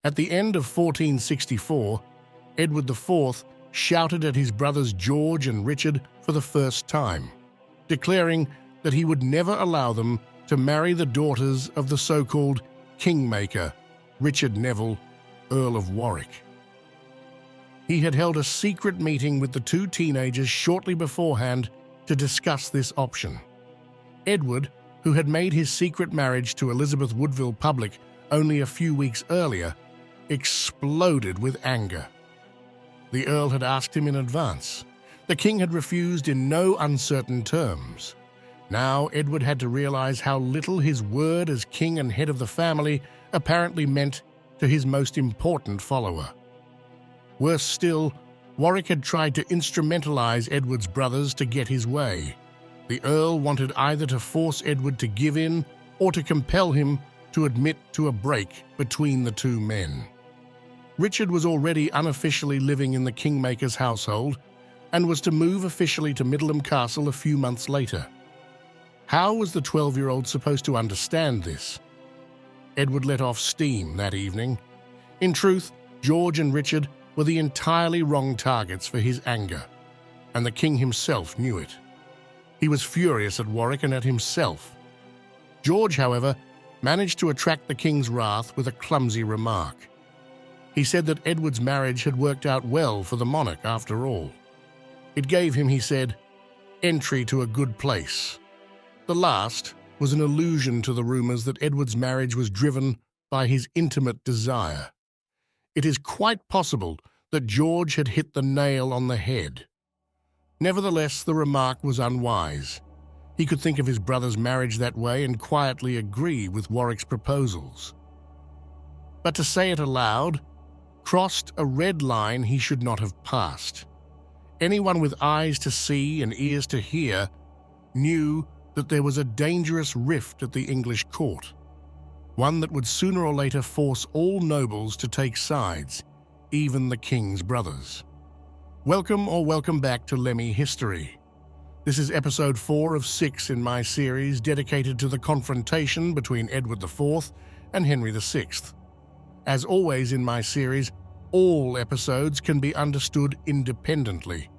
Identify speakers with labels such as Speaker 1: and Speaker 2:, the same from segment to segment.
Speaker 1: At the end of 1464, Edward IV shouted at his brothers George and Richard for the first time, declaring that he would never allow them to marry the daughters of the so-called Kingmaker, Richard Neville, Earl of Warwick. He had held a secret meeting with the two teenagers shortly beforehand to discuss this option. Edward, who had made his secret marriage to Elizabeth Woodville public only a few weeks earlier, exploded with anger. The Earl had asked him in advance. The king had refused in no uncertain terms. Now Edward had to realize how little his word as king and head of the family apparently meant to his most important follower. Worse still, Warwick had tried to instrumentalize Edward's brothers to get his way. The Earl wanted either to force Edward to give in or to compel him to admit to a break between the two men. Richard was already unofficially living in the Kingmaker's household and was to move officially to Middleham Castle a few months later. How was the 12-year-old supposed to understand this? Edward let off steam that evening. In truth, George and Richard were the entirely wrong targets for his anger, and the king himself knew it. He was furious at Warwick and at himself. George, however, managed to attract the king's wrath with a clumsy remark. He said that Edward's marriage had worked out well for the monarch after all. It gave him, he said, entry to a good place. The last was an allusion to the rumors that Edward's marriage was driven by his intimate desire. It is quite possible that George had hit the nail on the head. Nevertheless, the remark was unwise. He could think of his brother's marriage that way and quietly agree with Warwick's proposals. But to say it aloud crossed a red line he should not have passed. Anyone with eyes to see and ears to hear knew that there was a dangerous rift at the English court, one that would sooner or later force all nobles to take sides, even the king's brothers. Welcome back to Lemmy History. This is episode 4 of 6 in my series dedicated to the confrontation between Edward IV and Henry VI. As always in my series, all episodes can be understood independently.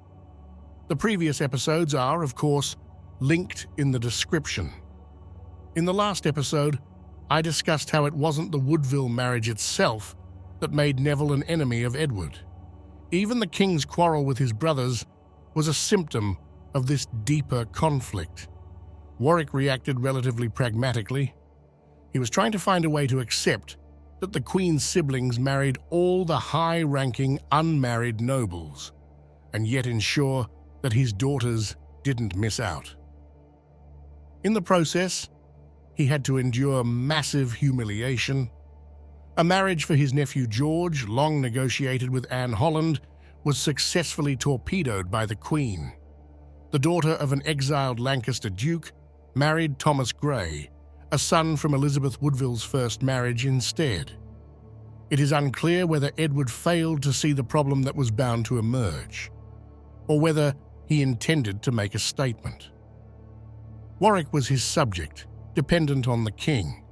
Speaker 1: The previous episodes are, of course, linked in the description. In the last episode, I discussed how it wasn't the Woodville marriage itself that made Neville an enemy of Edward. Even the king's quarrel with his brothers was a symptom of this deeper conflict. Warwick reacted relatively pragmatically. He was trying to find a way to accept that the Queen's siblings married all the high-ranking unmarried nobles, and yet ensure that his daughters didn't miss out. In the process, he had to endure massive humiliation. A marriage for his nephew George, long negotiated with Anne Holland, was successfully torpedoed by the Queen. The daughter of an exiled Lancaster duke married Thomas Grey, a son from Elizabeth Woodville's first marriage instead. It is unclear whether Edward failed to see the problem that was bound to emerge, or whether he intended to make a statement. Warwick was his subject, dependent on the king,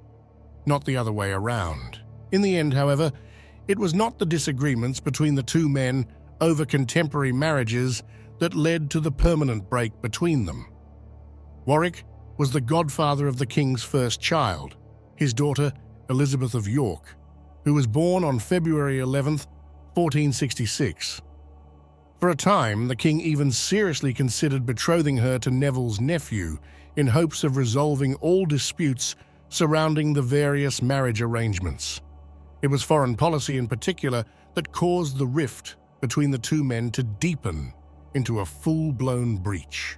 Speaker 1: not the other way around. In the end, however, it was not the disagreements between the two men over contemporary marriages that led to the permanent break between them. Warwick was the godfather of the king's first child, his daughter Elizabeth of York, who was born on February 11th, 1466. For a time, the king even seriously considered betrothing her to Neville's nephew in hopes of resolving all disputes surrounding the various marriage arrangements. It was foreign policy in particular that caused the rift between the two men to deepen into a full-blown breach.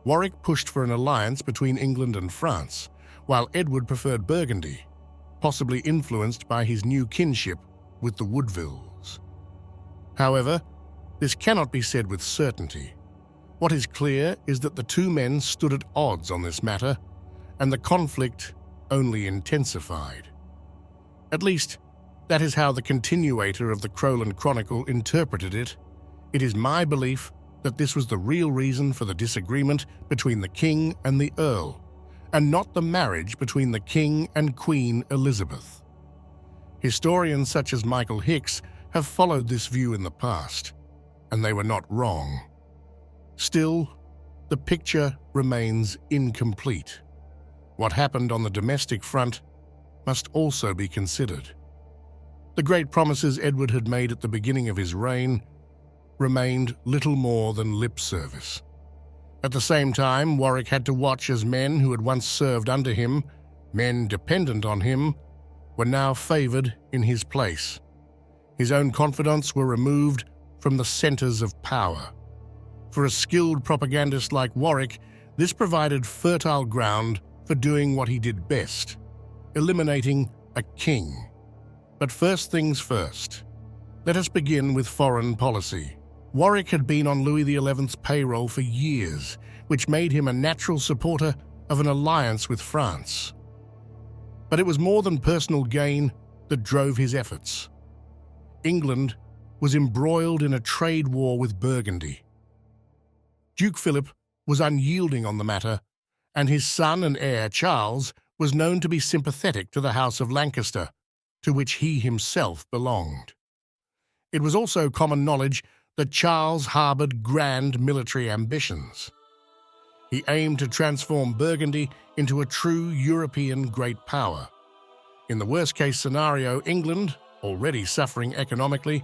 Speaker 1: Warwick pushed for an alliance between England and France, while Edward preferred Burgundy, possibly influenced by his new kinship with the Woodvilles. However, this cannot be said with certainty. What is clear is that the two men stood at odds on this matter, and the conflict only intensified. At least, that is how the continuator of the Crowland Chronicle interpreted it. It is my belief that this was the real reason for the disagreement between the king and the earl, and not the marriage between the king and Queen Elizabeth. Historians such as Michael Hicks have followed this view in the past, and they were not wrong. Still, the picture remains incomplete. What happened on the domestic front must also be considered. The great promises Edward had made at the beginning of his reign remained little more than lip service. At the same time, Warwick had to watch as men who had once served under him, men dependent on him, were now favoured in his place. His own confidants were removed from the centres of power. For a skilled propagandist like Warwick, this provided fertile ground for doing what he did best, eliminating a king. But first things first. Let us begin with foreign policy. Warwick had been on Louis XI's payroll for years, which made him a natural supporter of an alliance with France. But it was more than personal gain that drove his efforts. England was embroiled in a trade war with Burgundy. Duke Philip was unyielding on the matter, and his son and heir, Charles, was known to be sympathetic to the House of Lancaster, to which he himself belonged. It was also common knowledge that Charles harboured grand military ambitions. He aimed to transform Burgundy into a true European great power. In the worst-case scenario, England, already suffering economically,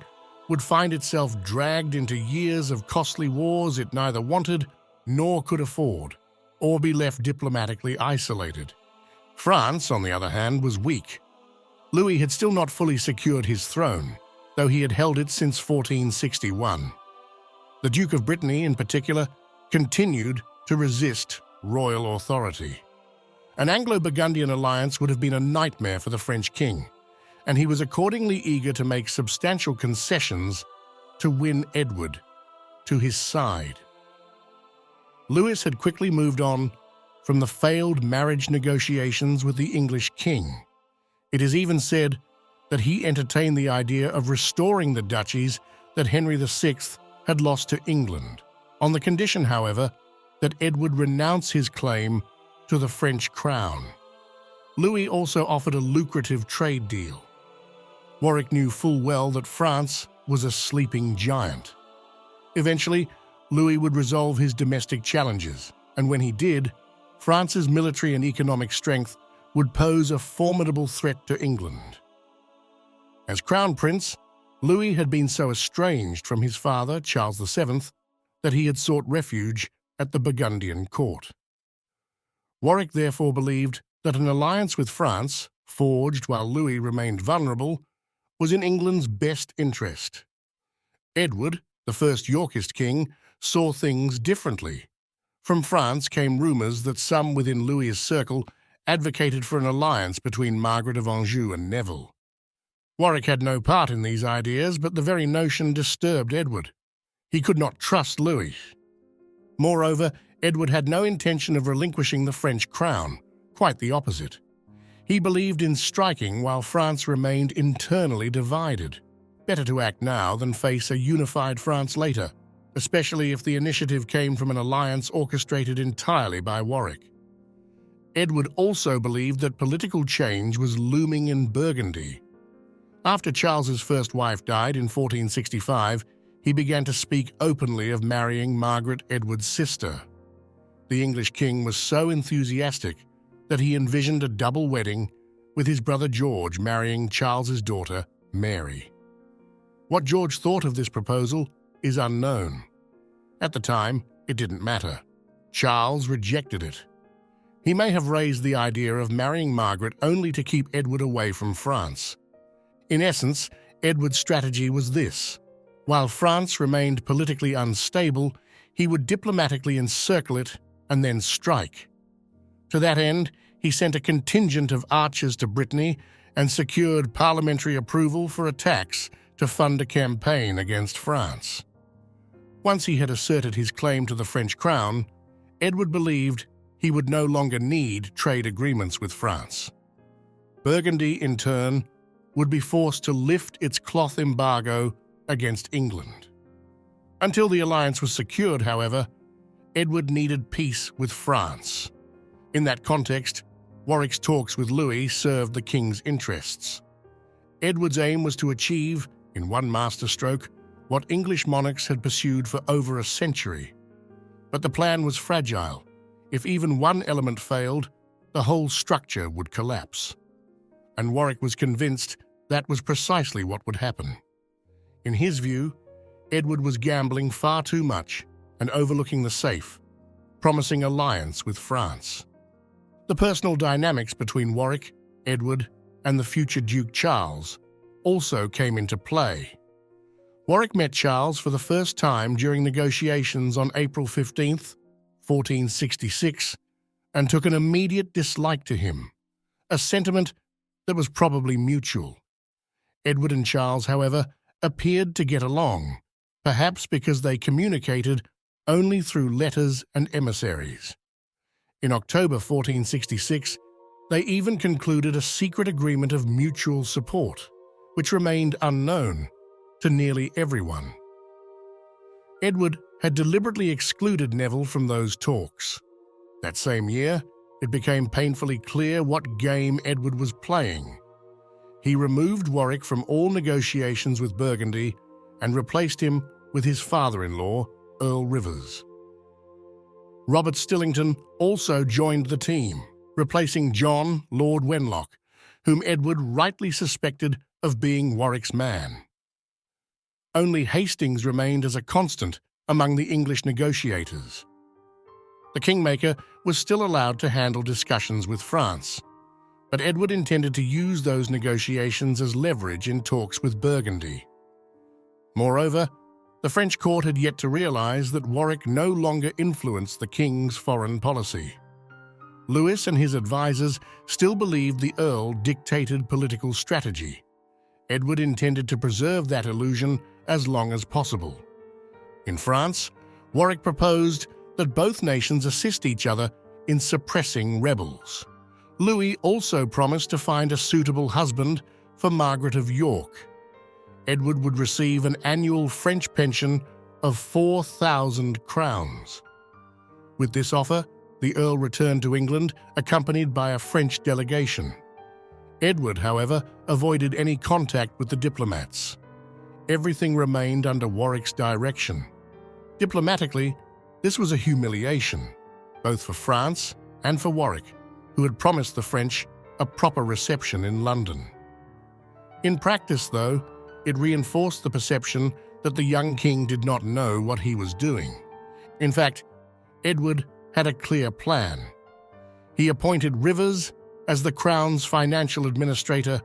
Speaker 1: would find itself dragged into years of costly wars it neither wanted nor could afford, or be left diplomatically isolated. France, on the other hand, was weak. Louis had still not fully secured his throne, though he had held it since 1461. The Duke of Brittany, in particular, continued to resist royal authority. An Anglo-Burgundian alliance would have been a nightmare for the French king, and he was accordingly eager to make substantial concessions to win Edward to his side. Louis had quickly moved on from the failed marriage negotiations with the English king. It is even said that he entertained the idea of restoring the duchies that Henry VI had lost to England, on the condition, however, that Edward renounce his claim to the French crown. Louis also offered a lucrative trade deal. Warwick knew full well that France was a sleeping giant. Eventually, Louis would resolve his domestic challenges, and when he did, France's military and economic strength would pose a formidable threat to England. As Crown Prince, Louis had been so estranged from his father, Charles VII, that he had sought refuge at the Burgundian court. Warwick therefore believed that an alliance with France, forged while Louis remained vulnerable, was in England's best interest. Edward, the first Yorkist king, saw things differently. From France came rumours that some within Louis's circle advocated for an alliance between Margaret of Anjou and Neville. Warwick had no part in these ideas, but the very notion disturbed Edward. He could not trust Louis. Moreover, Edward had no intention of relinquishing the French crown, quite the opposite. He believed in striking while France remained internally divided. Better to act now than face a unified France later, especially if the initiative came from an alliance orchestrated entirely by Warwick. Edward also believed that political change was looming in Burgundy. After Charles's first wife died in 1465, he began to speak openly of marrying Margaret, Edward's sister. The English king was so enthusiastic that he envisioned a double wedding, with his brother George marrying Charles's daughter, Mary. What George thought of this proposal is unknown. At the time, it didn't matter. Charles rejected it. He may have raised the idea of marrying Margaret only to keep Edward away from France. In essence, Edward's strategy was this. While France remained politically unstable, he would diplomatically encircle it and then strike. To that end, he sent a contingent of archers to Brittany and secured parliamentary approval for a tax to fund a campaign against France. Once he had asserted his claim to the French crown, Edward believed he would no longer need trade agreements with France. Burgundy, in turn, would be forced to lift its cloth embargo against England. Until the alliance was secured, however, Edward needed peace with France. In that context, Warwick's talks with Louis served the king's interests. Edward's aim was to achieve, in one masterstroke, what English monarchs had pursued for over a century. But the plan was fragile. If even one element failed, the whole structure would collapse. And Warwick was convinced that was precisely what would happen. In his view, Edward was gambling far too much and overlooking the safe, promising alliance with France. The personal dynamics between Warwick, Edward, and the future Duke Charles also came into play. Warwick met Charles for the first time during negotiations on April 15, 1466, and took an immediate dislike to him, a sentiment that was probably mutual. Edward and Charles, however, appeared to get along, perhaps because they communicated only through letters and emissaries. In October 1466, they even concluded a secret agreement of mutual support, which remained unknown to nearly everyone. Edward had deliberately excluded Neville from those talks. That same year, it became painfully clear what game Edward was playing. He removed Warwick from all negotiations with Burgundy and replaced him with his father-in-law, Earl Rivers. Robert Stillington also joined the team, replacing John, Lord Wenlock, whom Edward rightly suspected of being Warwick's man. Only Hastings remained as a constant among the English negotiators. The Kingmaker was still allowed to handle discussions with France, but Edward intended to use those negotiations as leverage in talks with Burgundy. Moreover, the French court had yet to realize that Warwick no longer influenced the king's foreign policy. Louis and his advisors still believed the Earl dictated political strategy. Edward intended to preserve that illusion as long as possible. In France, Warwick proposed that both nations assist each other in suppressing rebels. Louis also promised to find a suitable husband for Margaret of York. Edward would receive an annual French pension of 4,000 crowns. With this offer, the Earl returned to England, accompanied by a French delegation. Edward, however, avoided any contact with the diplomats. Everything remained under Warwick's direction. Diplomatically, this was a humiliation, both for France and for Warwick, who had promised the French a proper reception in London. In practice, though, it reinforced the perception that the young king did not know what he was doing. In fact, Edward had a clear plan. He appointed Rivers as the Crown's financial administrator,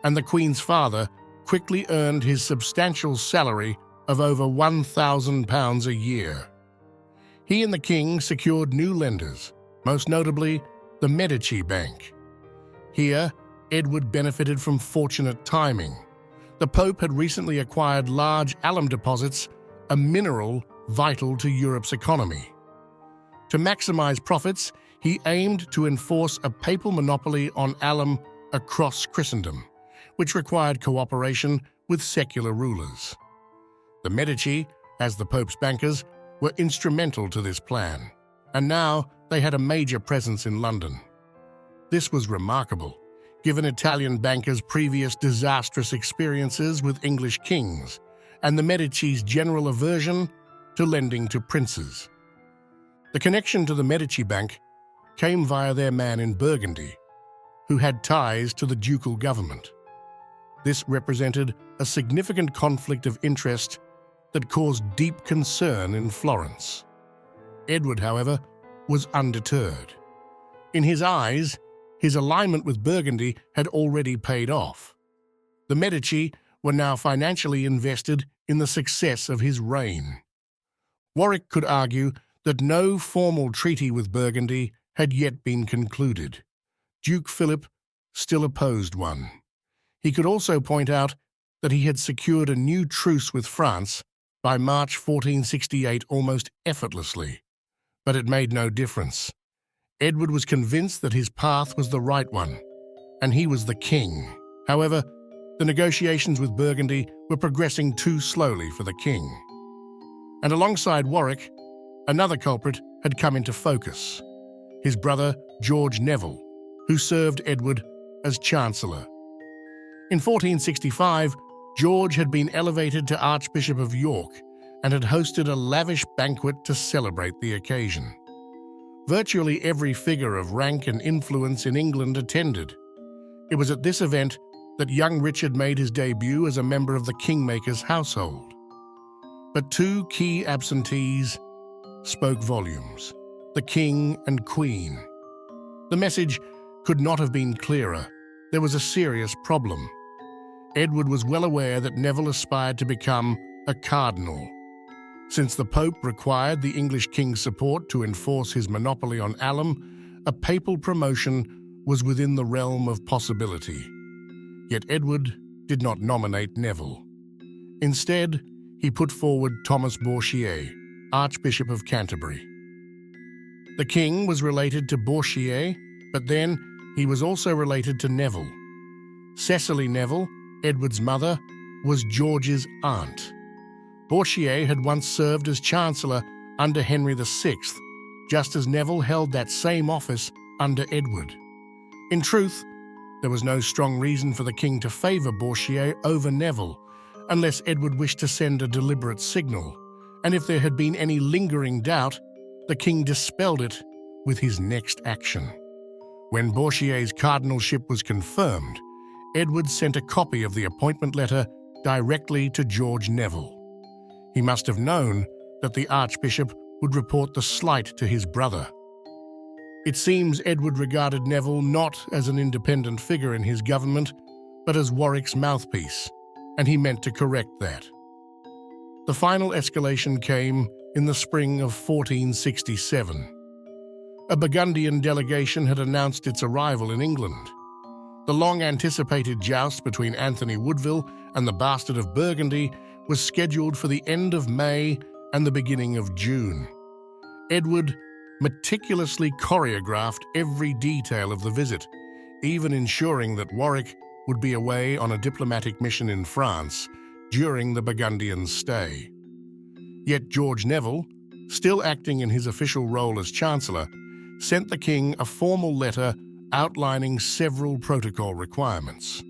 Speaker 1: and the Queen's father quickly earned his substantial salary of over £1,000 a year. He and the king secured new lenders, most notably the Medici Bank. Here, Edward benefited from fortunate timing. The Pope had recently acquired large alum deposits, a mineral vital to Europe's economy. To maximize profits, he aimed to enforce a papal monopoly on alum across Christendom, which required cooperation with secular rulers. The Medici, as the Pope's bankers, were instrumental to this plan, and now they had a major presence in London. This was remarkable, given Italian bankers' previous disastrous experiences with English kings and the Medici's general aversion to lending to princes. The connection to the Medici Bank came via their man in Burgundy, who had ties to the ducal government. This represented a significant conflict of interest that caused deep concern in Florence. Edward, however, was undeterred. In his eyes, his alignment with Burgundy had already paid off. The Medici were now financially invested in the success of his reign. Warwick could argue that no formal treaty with Burgundy had yet been concluded. Duke Philip still opposed one. He could also point out that he had secured a new truce with France by March 1468 almost effortlessly, but it made no difference. Edward was convinced that his path was the right one, and he was the king. However, the negotiations with Burgundy were progressing too slowly for the king. And alongside Warwick, another culprit had come into focus: his brother George Nevill, who served Edward as chancellor. In 1465, George had been elevated to Archbishop of York and had hosted a lavish banquet to celebrate the occasion. Virtually every figure of rank and influence in England attended. It was at this event that young Richard made his debut as a member of the Kingmaker's household. But two key absentees spoke volumes: the King and Queen. The message could not have been clearer. There was a serious problem. Edward was well aware that Neville aspired to become a cardinal. Since the Pope required the English king's support to enforce his monopoly on alum, a papal promotion was within the realm of possibility. Yet Edward did not nominate Neville. Instead, he put forward Thomas Bourchier, Archbishop of Canterbury. The king was related to Bourchier, but then he was also related to Neville. Cecily Neville, Edward's mother, was George's aunt. Bourchier had once served as chancellor under Henry VI, just as Neville held that same office under Edward. In truth, there was no strong reason for the king to favour Bourchier over Neville, unless Edward wished to send a deliberate signal, and if there had been any lingering doubt, the king dispelled it with his next action. When Bourchier's cardinalship was confirmed, Edward sent a copy of the appointment letter directly to George Nevill. He must have known that the Archbishop would report the slight to his brother. It seems Edward regarded Neville not as an independent figure in his government, but as Warwick's mouthpiece, and he meant to correct that. The final escalation came in the spring of 1467. A Burgundian delegation had announced its arrival in England. The long-anticipated joust between Anthony Woodville and the Bastard of Burgundy was scheduled for the end of May and the beginning of June. Edward meticulously choreographed every detail of the visit, even ensuring that Warwick would be away on a diplomatic mission in France during the Burgundians' stay. Yet George Nevill, still acting in his official role as Chancellor, sent the king a formal letter outlining several protocol requirements.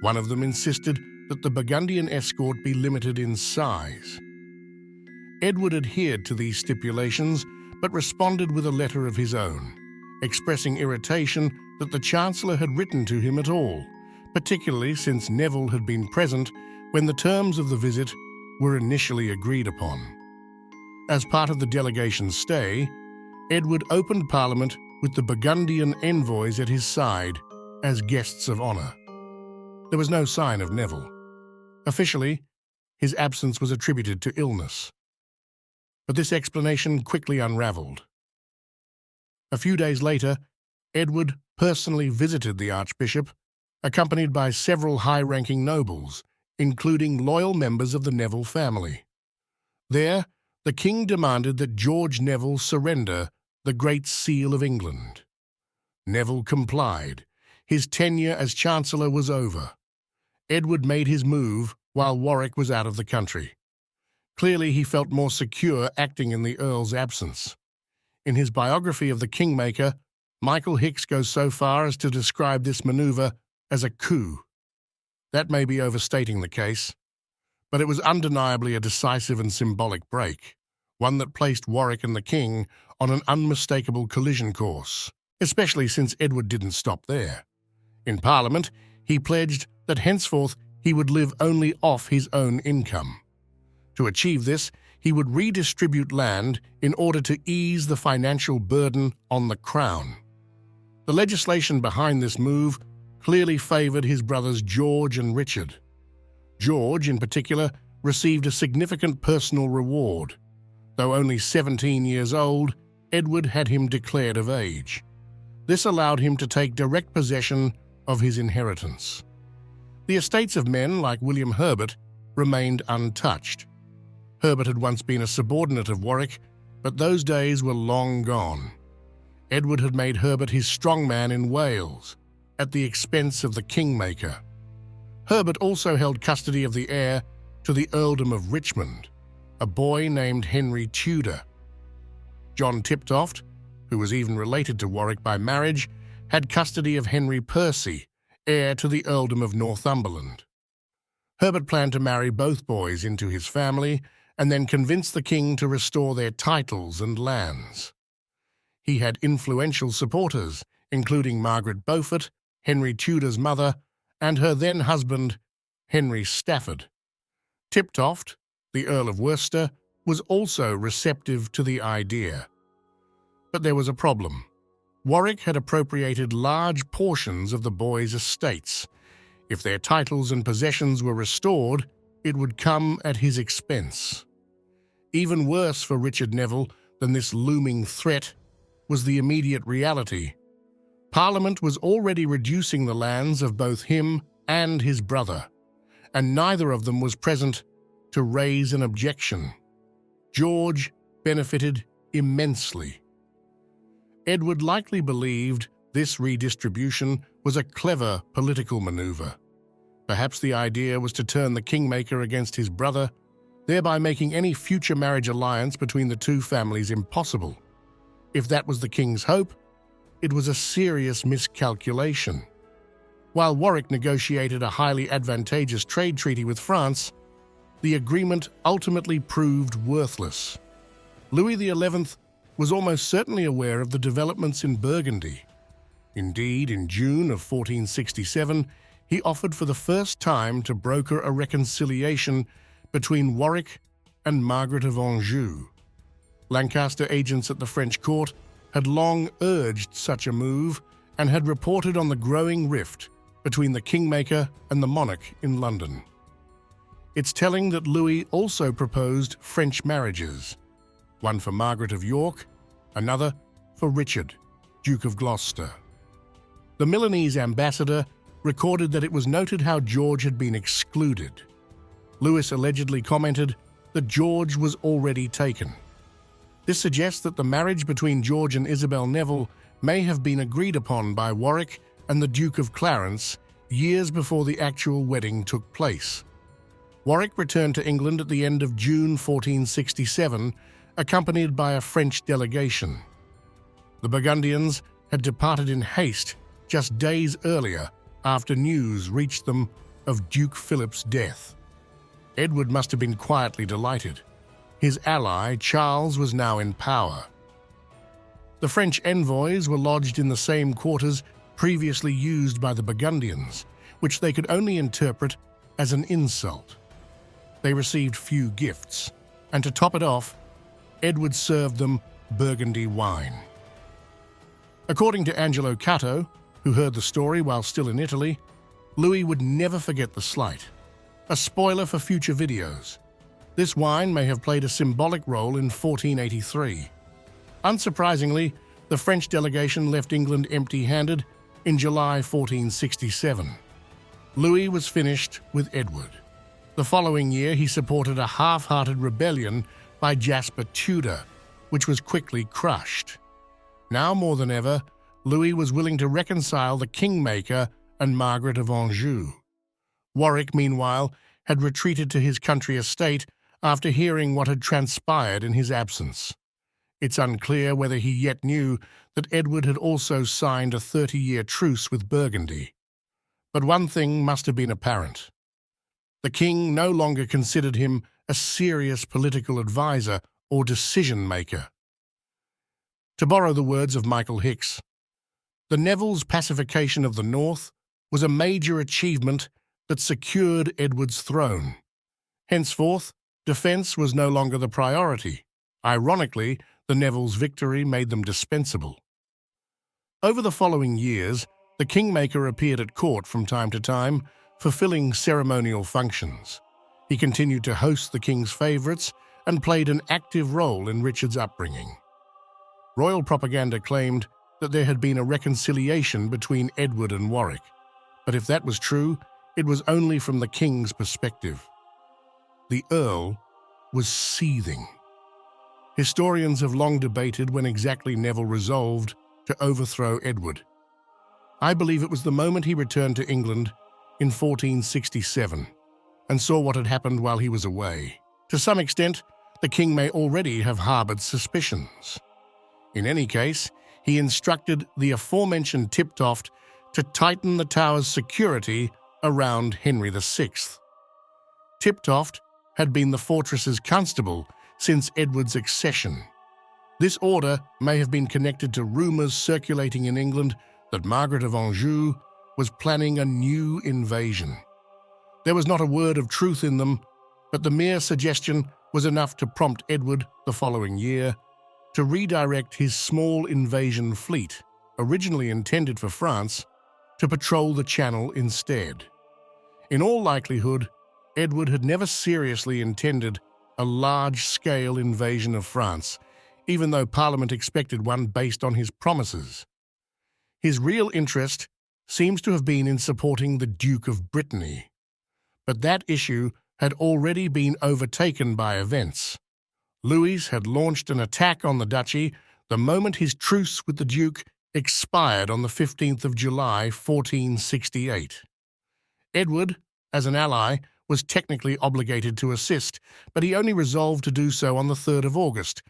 Speaker 1: One of them insisted that the Burgundian escort be limited in size. Edward adhered to these stipulations, but responded with a letter of his own, expressing irritation that the Chancellor had written to him at all, particularly since Neville had been present when the terms of the visit were initially agreed upon. As part of the delegation's stay, Edward opened Parliament with the Burgundian envoys at his side as guests of honour. There was no sign of Neville. Officially, his absence was attributed to illness. But this explanation quickly unravelled. A few days later, Edward personally visited the Archbishop, accompanied by several high-ranking nobles, including loyal members of the Neville family. There, the king demanded that George Nevill surrender the Great Seal of England. Neville complied. His tenure as Chancellor was over. Edward made his move while Warwick was out of the country. Clearly, he felt more secure acting in the Earl's absence. In his biography of the Kingmaker, Michael Hicks goes so far as to describe this maneuver as a coup. That may be overstating the case, but it was undeniably a decisive and symbolic break, one that placed Warwick and the king on an unmistakable collision course, especially since Edward didn't stop there. In Parliament, he pledged that henceforth he would live only off his own income. To achieve this, he would redistribute land in order to ease the financial burden on the crown. The legislation behind this move clearly favoured his brothers George and Richard. George, in particular, received a significant personal reward. Though only 17 years old, Edward had him declared of age. This allowed him to take direct possession of his inheritance. The estates of men like William Herbert remained untouched. Herbert had once been a subordinate of Warwick, but those days were long gone. Edward had made Herbert his strongman in Wales, at the expense of the Kingmaker. Herbert also held custody of the heir to the earldom of Richmond, a boy named Henry Tudor. John Tiptoft, who was even related to Warwick by marriage, had custody of Henry Percy, heir to the earldom of Northumberland. Herbert planned to marry both boys into his family and then convince the king to restore their titles and lands. He had influential supporters, including Margaret Beaufort, Henry Tudor's mother, and her then-husband, Henry Stafford. Tiptoft, the Earl of Worcester, was also receptive to the idea. But there was a problem. Warwick had appropriated large portions of the boys' estates. If their titles and possessions were restored, it would come at his expense. Even worse for Richard Neville than this looming threat was the immediate reality. Parliament was already reducing the lands of both him and his brother, and neither of them was present to raise an objection. George benefited immensely. Edward likely believed this redistribution was a clever political maneuver. Perhaps the idea was to turn the Kingmaker against his brother, thereby making any future marriage alliance between the two families impossible. If that was the king's hope, it was a serious miscalculation. While Warwick negotiated a highly advantageous trade treaty with France, the agreement ultimately proved worthless. Louis XI was almost certainly aware of the developments in Burgundy. Indeed, in June of 1467, he offered for the first time to broker a reconciliation between Warwick and Margaret of Anjou. Lancaster agents at the French court had long urged such a move and had reported on the growing rift between the Kingmaker and the monarch in London. It's telling that Louis also proposed French marriages, one for Margaret of York, another for Richard, Duke of Gloucester. The Milanese ambassador recorded that it was noted how George had been excluded. Louis allegedly commented that George was already taken. This suggests that the marriage between George and Isabel Neville may have been agreed upon by Warwick and the Duke of Clarence years before the actual wedding took place. Warwick returned to England at the end of June 1467, accompanied by a French delegation. The Burgundians had departed in haste just days earlier after news reached them of Duke Philip's death. Edward must have been quietly delighted. His ally, Charles, was now in power. The French envoys were lodged in the same quarters previously used by the Burgundians, which they could only interpret as an insult. They received few gifts, and to top it off, Edward served them Burgundy wine. According to Angelo Catto, who heard the story while still in Italy, Louis would never forget the slight. A spoiler for future videos. This wine may have played a symbolic role in 1483. Unsurprisingly, the French delegation left England empty-handed in July 1467. Louis was finished with Edward. The following year, he supported a half-hearted rebellion by Jasper Tudor, which was quickly crushed. Now more than ever, Louis was willing to reconcile the Kingmaker and Margaret of Anjou. Warwick, meanwhile, had retreated to his country estate after hearing what had transpired in his absence. It's unclear whether he yet knew that Edward had also signed a 30-year truce with Burgundy. But one thing must have been apparent. The king no longer considered him a serious political advisor or decision-maker. To borrow the words of Michael Hicks, the Neville's pacification of the North was a major achievement that secured Edward's throne. Henceforth, defense was no longer the priority. Ironically, the Neville's victory made them dispensable. Over the following years, the Kingmaker appeared at court from time to time, fulfilling ceremonial functions. He continued to host the king's favorites and played an active role in Richard's upbringing. Royal propaganda claimed that there had been a reconciliation between Edward and Warwick, but if that was true, it was only from the king's perspective. The Earl was seething. Historians have long debated when exactly Neville resolved to overthrow Edward. I believe it was the moment he returned to England in 1467 and saw what had happened while he was away. To some extent, the king may already have harbored suspicions. In any case, he instructed the aforementioned Tiptoft to tighten the tower's security around Henry VI. Tiptoft had been the fortress's constable since Edward's accession. This order may have been connected to rumours circulating in England that Margaret of Anjou was planning a new invasion. There was not a word of truth in them, but the mere suggestion was enough to prompt Edward, the following year, to redirect his small invasion fleet, originally intended for France, to patrol the Channel instead. In all likelihood, Edward had never seriously intended a large-scale invasion of France, even though Parliament expected one based on his promises. His real interest seems to have been in supporting the Duke of Brittany, but that issue had already been overtaken by events. Louis had launched an attack on the duchy the moment his truce with the Duke expired on the 15th of July, 1468. Edward, as an ally, was technically obligated to assist, but he only resolved to do so on the 3rd of August,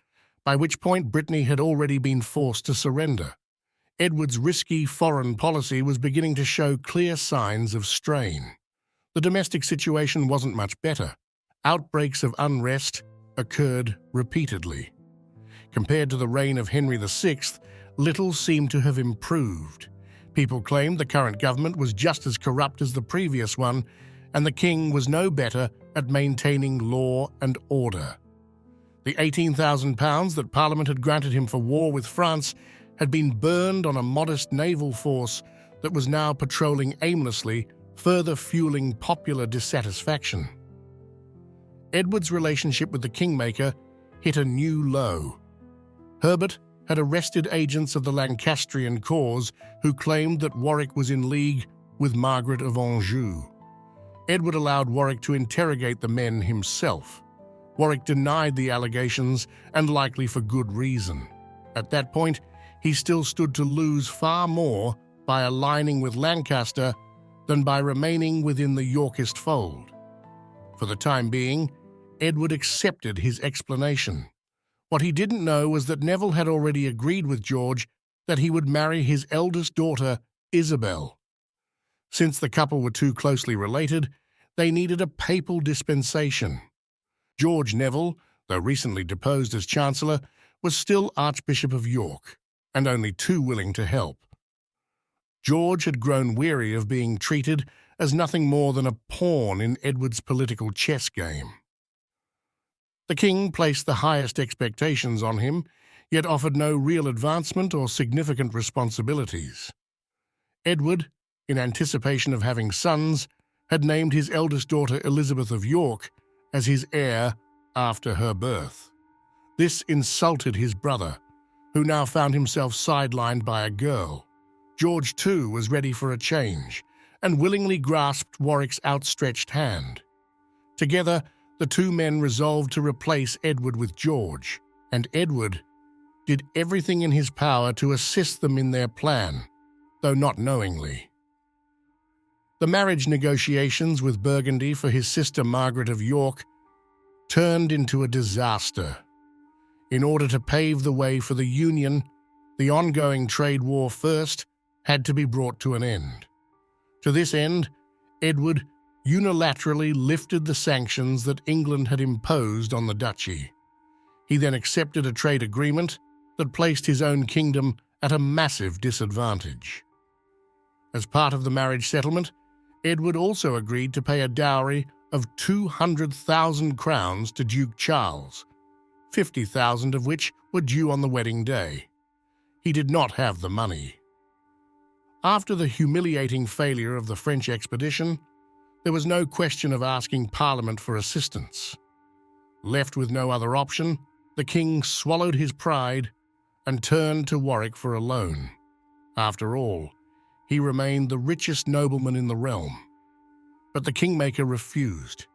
Speaker 1: by which point Brittany had already been forced to surrender. Edward's risky foreign policy was beginning to show clear signs of strain. The domestic situation wasn't much better. Outbreaks of unrest occurred repeatedly. Compared to the reign of Henry VI, little seemed to have improved. People claimed the current government was just as corrupt as the previous one, and the king was no better at maintaining law and order. The £18,000 that Parliament had granted him for war with France had been burned on a modest naval force that was now patrolling aimlessly, further fueling popular dissatisfaction. Edward's relationship with the Kingmaker hit a new low. Herbert had arrested agents of the Lancastrian cause who claimed that Warwick was in league with Margaret of Anjou. Edward allowed Warwick to interrogate the men himself. Warwick denied the allegations, and likely for good reason. At that point, he still stood to lose far more by aligning with Lancaster than by remaining within the Yorkist fold. For the time being, Edward accepted his explanation. What he didn't know was that Neville had already agreed with George that he would marry his eldest daughter, Isabel. Since the couple were too closely related, they needed a papal dispensation. George Nevill, though recently deposed as chancellor, was still Archbishop of York, and only too willing to help. George had grown weary of being treated as nothing more than a pawn in Edward's political chess game. The king placed the highest expectations on him, yet offered no real advancement or significant responsibilities. Edward, in anticipation of having sons, had named his eldest daughter Elizabeth of York as his heir after her birth. This insulted his brother, who now found himself sidelined by a girl. George, too, was ready for a change, and willingly grasped Warwick's outstretched hand. Together, the two men resolved to replace Edward with George, and Edward did everything in his power to assist them in their plan, though not knowingly. The marriage negotiations with Burgundy for his sister Margaret of York turned into a disaster. In order to pave the way for the union, the ongoing trade war first had to be brought to an end. To this end, Edward unilaterally lifted the sanctions that England had imposed on the duchy. He then accepted a trade agreement that placed his own kingdom at a massive disadvantage. As part of the marriage settlement, Edward also agreed to pay a dowry of 200,000 crowns to Duke Charles, 50,000 of which were due on the wedding day. He did not have the money. After the humiliating failure of the French expedition, there was no question of asking Parliament for assistance. Left with no other option, the king swallowed his pride and turned to Warwick for a loan. After all, he remained the richest nobleman in the realm. But the Kingmaker refused.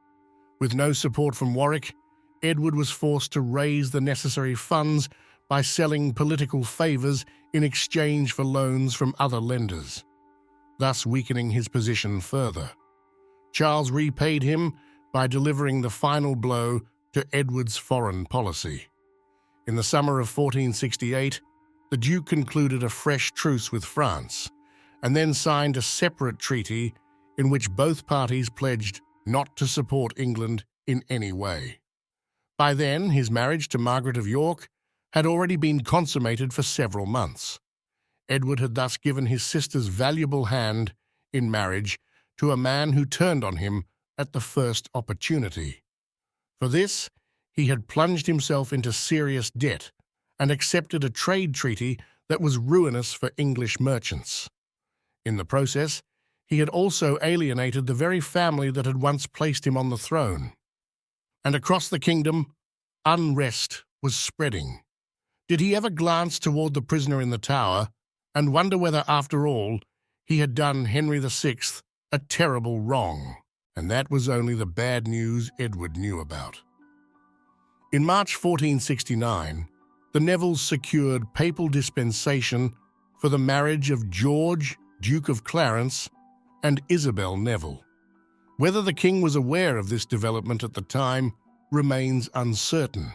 Speaker 1: With no support from Warwick, Edward was forced to raise the necessary funds by selling political favours in exchange for loans from other lenders, thus weakening his position further. Charles repaid him by delivering the final blow to Edward's foreign policy. In the summer of 1468, the Duke concluded a fresh truce with France, and then signed a separate treaty in which both parties pledged not to support England in any way. By then, his marriage to Margaret of York had already been consummated for several months. Edward had thus given his sister's valuable hand in marriage to a man who turned on him at the first opportunity. For this, he had plunged himself into serious debt and accepted a trade treaty that was ruinous for English merchants. In the process, he had also alienated the very family that had once placed him on the throne. And across the kingdom, unrest was spreading. Did he ever glance toward the prisoner in the Tower and wonder whether, after all, he had done Henry VI a terrible wrong? And that was only the bad news Edward knew about. In March 1469, the Nevilles secured papal dispensation for the marriage of George, Duke of Clarence, and Isabel Neville. Whether the king was aware of this development at the time remains uncertain.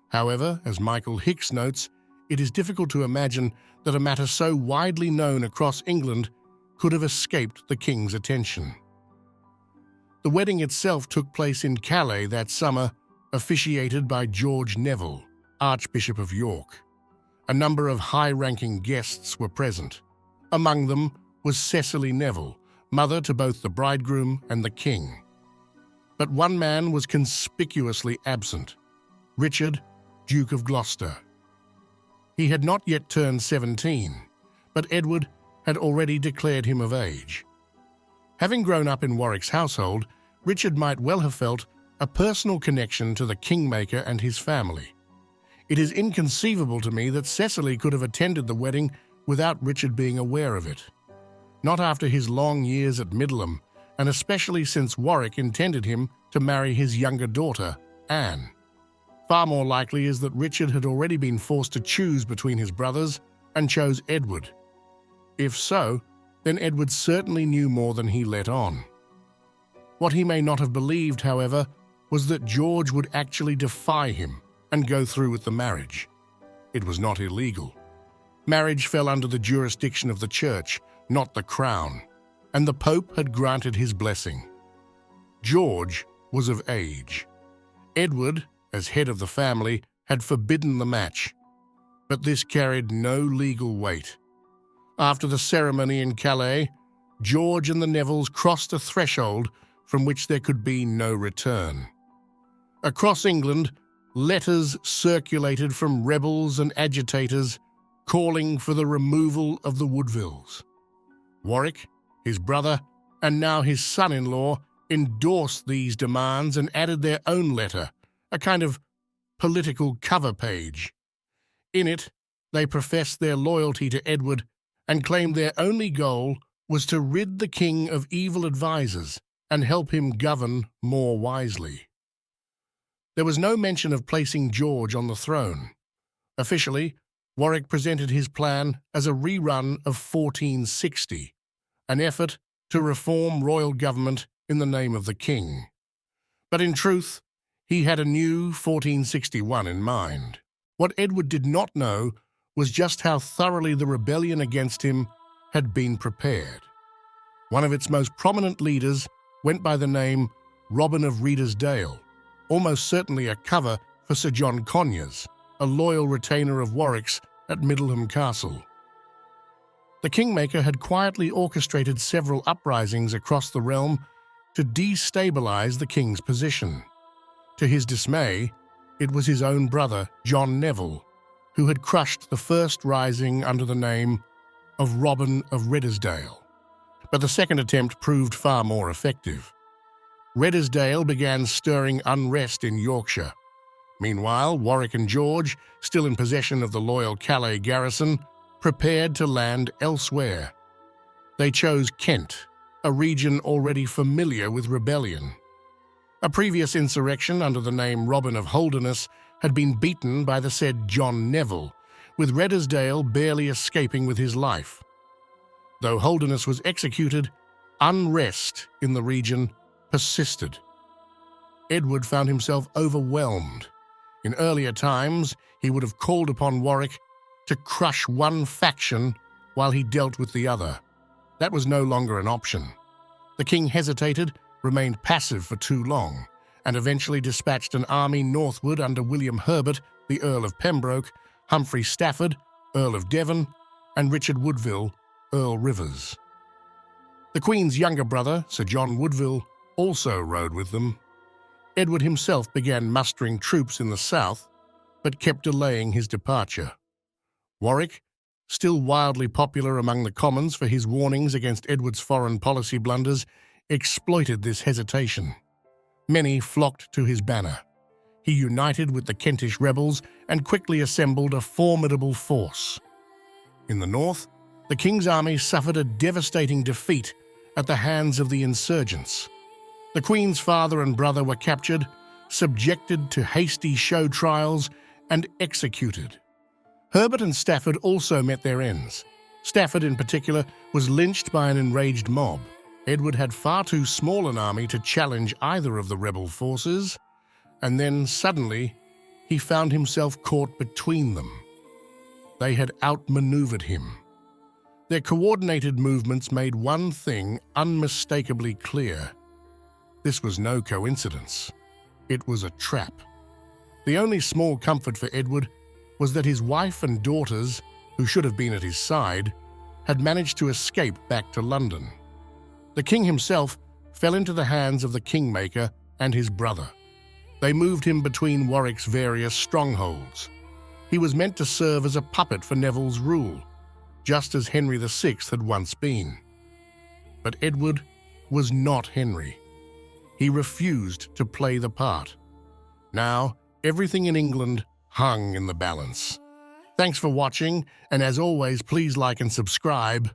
Speaker 1: However, as Michael Hicks notes, it is difficult to imagine that a matter so widely known across England could have escaped the king's attention. The wedding itself took place in Calais that summer, officiated by George Nevill, Archbishop of York. A number of high-ranking guests were present. Among them was Cecily Neville, mother to both the bridegroom and the king. But one man was conspicuously absent: Richard, Duke of Gloucester. He had not yet turned 17, but Edward had already declared him of age. Having grown up in Warwick's household, Richard might well have felt a personal connection to the Kingmaker and his family. It is inconceivable to me that Cecily could have attended the wedding without Richard being aware of it. Not after his long years at Middleham, and especially since Warwick intended him to marry his younger daughter, Anne. Far more likely is that Richard had already been forced to choose between his brothers and chose Edward. If so, then Edward certainly knew more than he let on. What he may not have believed, however, was that George would actually defy him and go through with the marriage. It was not illegal. Marriage fell under the jurisdiction of the Church, not the Crown, and the Pope had granted his blessing. George was of age. Edward, as head of the family, had forbidden the match, but this carried no legal weight. After the ceremony in Calais, George and the Nevilles crossed a threshold from which there could be no return. Across England, letters circulated from rebels and agitators calling for the removal of the Woodvilles. Warwick, his brother, and now his son-in-law endorsed these demands and added their own letter, a kind of political cover page. In it, they professed their loyalty to Edward and claimed their only goal was to rid the king of evil advisers and help him govern more wisely. There was no mention of placing George on the throne. Officially, Warwick presented his plan as a rerun of 1460, an effort to reform royal government in the name of the king. But in truth, he had a new 1461 in mind. What Edward did not know was just how thoroughly the rebellion against him had been prepared. One of its most prominent leaders went by the name Robin of Redesdale, almost certainly a cover for Sir John Conyers, a loyal retainer of Warwick's at Middleham Castle. The Kingmaker had quietly orchestrated several uprisings across the realm to destabilize the king's position. To his dismay, it was his own brother, John Nevill, who had crushed the first rising under the name of Robin of Redesdale. But the second attempt proved far more effective. Redesdale began stirring unrest in Yorkshire. Meanwhile, Warwick and George, still in possession of the loyal Calais garrison, prepared to land elsewhere. They chose Kent, a region already familiar with rebellion. A previous insurrection under the name Robin of Holderness had been beaten by the said John Nevill, with Redesdale barely escaping with his life. Though Holderness was executed, unrest in the region persisted. Edward found himself overwhelmed. In earlier times, he would have called upon Warwick to crush one faction while he dealt with the other. That was no longer an option. The king hesitated, remained passive for too long, and eventually dispatched an army northward under William Herbert, the Earl of Pembroke, Humphrey Stafford, Earl of Devon, and Richard Woodville, Earl Rivers. The Queen's younger brother, Sir John Woodville, also rode with them. Edward himself began mustering troops in the south, but kept delaying his departure. Warwick, still wildly popular among the Commons for his warnings against Edward's foreign policy blunders, exploited this hesitation. Many flocked to his banner. He united with the Kentish rebels and quickly assembled a formidable force. In the north, the king's army suffered a devastating defeat at the hands of the insurgents. The Queen's father and brother were captured, subjected to hasty show trials, and executed. Herbert and Stafford also met their ends. Stafford, in particular, was lynched by an enraged mob. Edward had far too small an army to challenge either of the rebel forces, and then suddenly he found himself caught between them. They had outmaneuvered him. Their coordinated movements made one thing unmistakably clear. This was no coincidence. It was a trap. The only small comfort for Edward was that his wife and daughters, who should have been at his side, had managed to escape back to London. The king himself fell into the hands of the Kingmaker and his brother. They moved him between Warwick's various strongholds. He was meant to serve as a puppet for Neville's rule, just as Henry VI had once been. But Edward was not Henry. He refused to play the part. Now, everything in England hung in the balance. Thanks for watching, and as always, please like and subscribe.